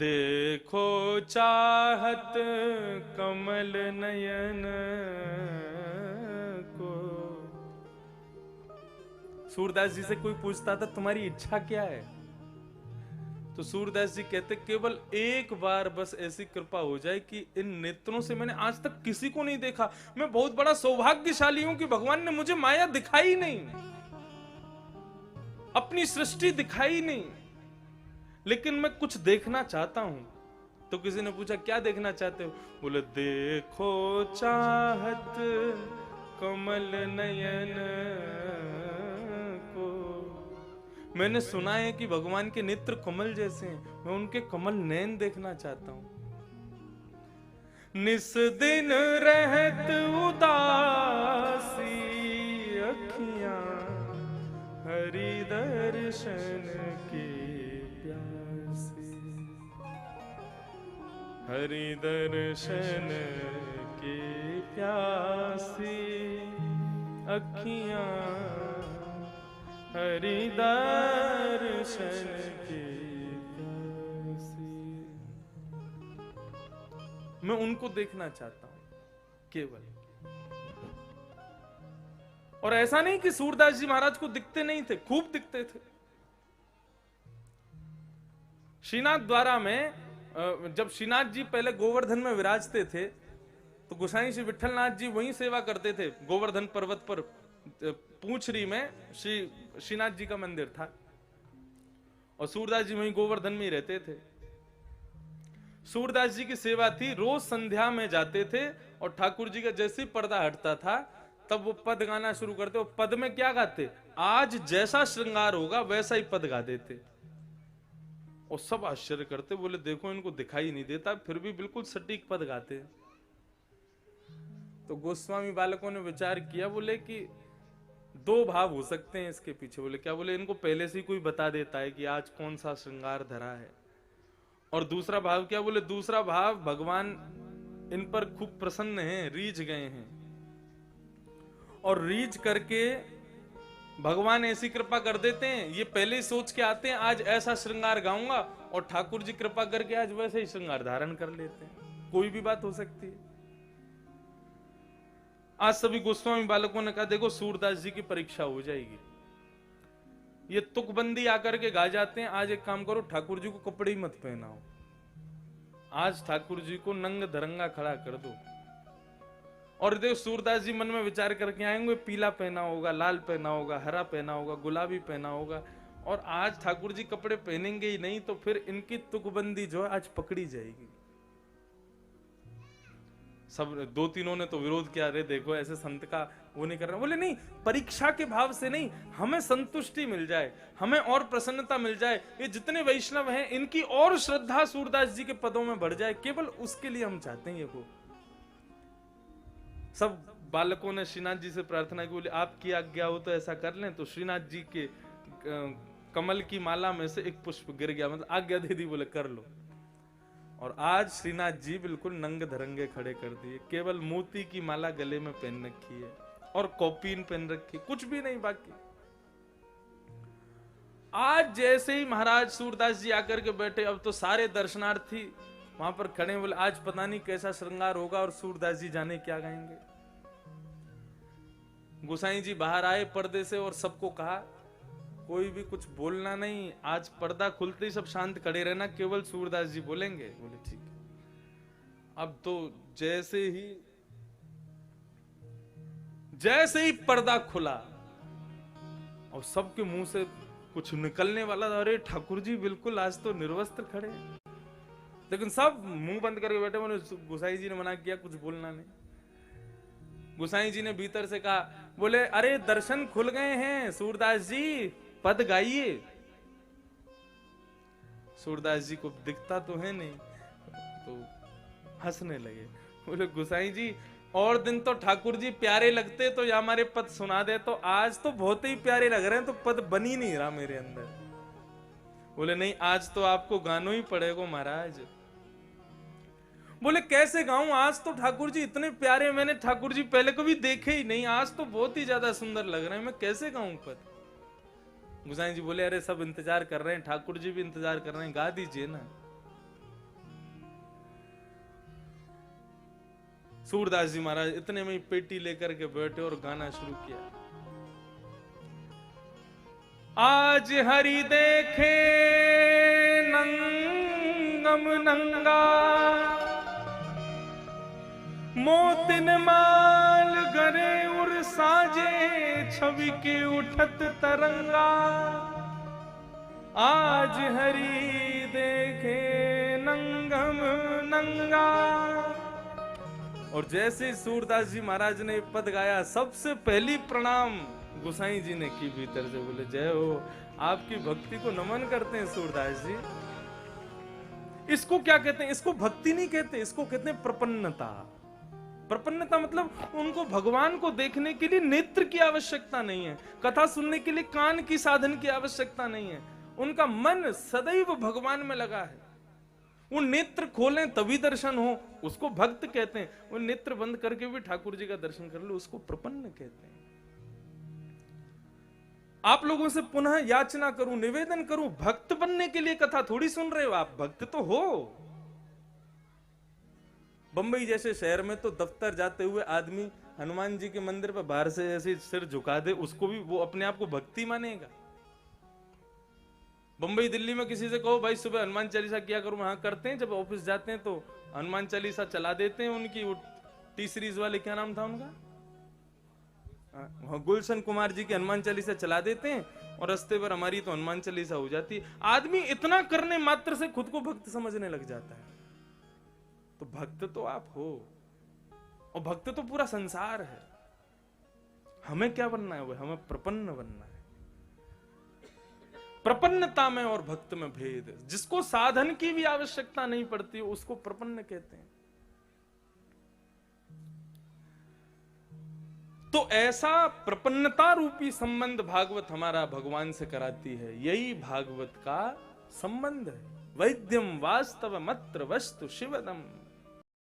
देखो चाहत कमल नयन को। सूरदास जी से कोई पूछता था तुम्हारी इच्छा क्या है, तो सूरदास जी कहते केवल एक बार बस ऐसी कृपा हो जाए कि इन नेत्रों से मैंने आज तक किसी को नहीं देखा। मैं बहुत बड़ा सौभाग्यशाली हूं कि भगवान ने मुझे माया दिखाई नहीं, अपनी सृष्टि दिखाई नहीं, लेकिन मैं कुछ देखना चाहता हूं। तो किसी ने पूछा क्या देखना चाहते हो, बोले देखो चाहत कमल नयन को। मैंने सुना है कि भगवान के नेत्र कमल जैसे हैं, मैं उनके कमल नयन देखना चाहता हूं। निस दिन रहत उदासी अखियां हरि दर्शन की प्यासी, हरि दर्शन की प्यासी अखियां हरि दर्शन की प्यासी। मैं उनको देखना चाहता हूं केवल। और ऐसा नहीं कि सूरदास जी महाराज को दिखते नहीं थे, खूब दिखते थे। श्रीनाथ द्वारा में जब श्रीनाथ जी पहले गोवर्धन में विराजते थे तो गोसाई श्री विठलनाथ जी वहीं सेवा करते थे। गोवर्धन पर्वत पर पूंछरी में श्रीनाथ जी का मंदिर था और सूरदास जी वहीं गोवर्धन में ही रहते थे। सूरदास जी की सेवा थी, रोज संध्या में जाते थे और ठाकुर जी का जैसे ही पर्दा हटता था तब वो पद गाना शुरू करते। और पद में क्या गाते, आज जैसा श्रृंगार होगा वैसा ही पद गा देते। और सब आश्चर्य करते, बोले देखो इनको दिखाई नहीं देता फिर भी बिल्कुल सटीक पद गाते। तो गोस्वामी बालकों ने विचार किया, बोले कि दो भाव हो सकते हैं इसके पीछे। बोले क्या, बोले इनको पहले से ही कोई बता देता है कि आज कौन सा श्रृंगार धरा है। और दूसरा भाव क्या, बोले दूसरा भाव भगवान इन पर खूब प्रसन्न हैं, रीझ गए हैं और रीझ करके भगवान ऐसी कृपा कर देते हैं, ये पहले ही सोच के आते हैं आज ऐसा श्रृंगार गाऊंगा और ठाकुर जी कृपा करके आज वैसे ही श्रृंगार धारण कर लेते हैं। कोई भी बात हो सकती है। आज सभी गोस्वामी बालकों ने कहा देखो सूरदास जी की परीक्षा हो जाएगी। ये तुकबंदी आकर के गा जाते हैं, आज एक काम करो ठाकुर जी को कपड़े ही मत पहनाओ, आज ठाकुर जी को नंग धरंगा खड़ा कर दो। और देखो सूरदास जी मन में विचार करके आएंगे, पीला पहना होगा, लाल पहना होगा, हरा पहना होगा, गुलाबी पहना होगा, और आज ठाकुर जी कपड़े पहनेंगे ही नहीं तो फिर इनकी तुकबंदी जो है आज पकड़ी जाएगी। सब दो तीनों ने तो विरोध किया, अरे देखो ऐसे संत का वो नहीं कर रहा। बोले नहीं, परीक्षा के भाव से नहीं, हमें संतुष्टि मिल जाए, हमें और प्रसन्नता मिल जाए, ये जितने वैष्णव हैं इनकी और श्रद्धा सूरदास जी के पदों में बढ़ जाए, केवल उसके लिए हम चाहते हैं ये को। सब बालकों ने श्रीनाथ जी से प्रार्थना की, बोले आपकी आज्ञा हो तो ऐसा कर लें। तो श्रीनाथ जी के कमल की माला में से एक पुष्प गिर गया, मतलब आज्ञा दे दी, बोले कर लो। और आज श्रीनाथ जी बिल्कुल नंग धरंगे खड़े कर दिए, केवल मोती की माला गले में पहन रखी है और कॉपीन पहन रखी, कुछ भी नहीं बाकी। आज जैसे ही महाराज सूरदास जी आकर के बैठे, अब तो सारे दर्शनार्थी वहां पर खड़े, बोले आज पता नहीं कैसा श्रृंगार होगा और सूरदास जी जाने क्या गाएंगे। गोसाई जी बाहर आए पर्दे से और सबको कहा कोई भी कुछ बोलना नहीं, आज पर्दा खुलते ही सब शांत खड़े रहना, केवल सूरदास जी बोलेंगे। बोले ठीक है। अब तो जैसे ही पर्दा खुला और सबके मुंह से कुछ निकलने वाला, अरे ठाकुर जी बिल्कुल आज तो निर्वस्त्र खड़े हैं। लेकिन सब मुंह बंद करके बैठे, बोले गोसाई जी ने मना किया कुछ बोलना नहीं। गोसाई जी ने भीतर से कहा, बोले अरे दर्शन खुल गए हैं सूरदास जी, पद गाइए। सूरदास जी को दिखता तो है नहीं, तो हंसने लगे, बोले गोसाई जी और दिन तो ठाकुर जी प्यारे लगते तो ये हमारे पद सुना दे, तो आज तो बहुत ही प्यारे लग रहे हैं, तो पद बन ही नहीं रहा मेरे अंदर। बोले नहीं आज तो आपको गाना ही पड़ेगा महाराज। बोले कैसे गाऊं, आज तो ठाकुर जी इतने प्यारे, मैंने ठाकुर जी पहले कभी देखे ही नहीं, आज तो बहुत ही ज्यादा सुंदर लग रहे हैं, मैं कैसे गाऊं पद। गोसाई जी बोले अरे सब इंतजार कर रहे हैं, ठाकुर जी भी इंतजार कर रहे हैं, गा दीजिए ना। सूरदास जी महाराज इतने में ही पेटी लेकर के बैठे और गाना शुरू किया। आज हरि देखे नंगम नंगा, मोतिन माल गरे उर साजे, छवि के उठत तरंगा। आज हरि देखे नंगम नंगा। और जैसे सूरदास जी महाराज ने पद गाया, सबसे पहली प्रणाम गोसाई जी ने की भीतर से, बोले जय हो, आपकी भक्ति को नमन करते हैं सूरदास जी। इसको क्या कहते हैं? इसको भक्ति नहीं कहते, इसको कहते हैं प्रपन्नता। प्रपन्नता मतलब उनको भगवान को देखने के लिए नेत्र की आवश्यकता नहीं है, कथा सुनने के लिए कान की साधन की आवश्यकता नहीं है, उनका मन सदैव भगवान में लगा है। वो नेत्र खोलें तभी दर्शन हो, उसको भक्त कहते हैं। वो नेत्र बंद करके भी ठाकुर जी का दर्शन कर लो, उसको प्रपन्न कहते हैं। आप लोगों से पुनः याचना करूं, निवेदन करूं, भक्त बनने के लिए कथा थोड़ी सुन रहे हो, आप भक्त तो हो। बंबई जैसे शहर में तो दफ्तर जाते हुए आदमी हनुमान जी के मंदिर पर बाहर से ऐसे सिर झुका दे, उसको भी वो अपने आप को भक्ति मानेगा। बंबई दिल्ली में किसी से कहो भाई सुबह हनुमान चालीसा किया करो, वहां करते हैं, जब ऑफिस जाते हैं तो हनुमान चालीसा चला देते हैं। उनकी टी सीरीज वाले, क्या नाम था उनका, गुलशन कुमार जी की हनुमान चालीसा चला देते हैं, और रास्ते पर हमारी तो हनुमान चालीसा हो जाती है। आदमी इतना करने मात्र से खुद को भक्त समझने लग जाता है। तो भक्त तो आप हो, और भक्त तो पूरा संसार है। हमें क्या बनना है? वो हमें प्रपन्न बनना है। प्रपन्नता में और भक्त में भेद। जिसको साधन की भी आवश्यकता नहीं पड़ती उसको प्रपन्न कहते हैं। तो ऐसा प्रपन्नता रूपी संबंध भागवत हमारा भगवान से कराती है। यही भागवत का संबंध है। वैद्यम वास्तव मत्र वस्तु शिवदम।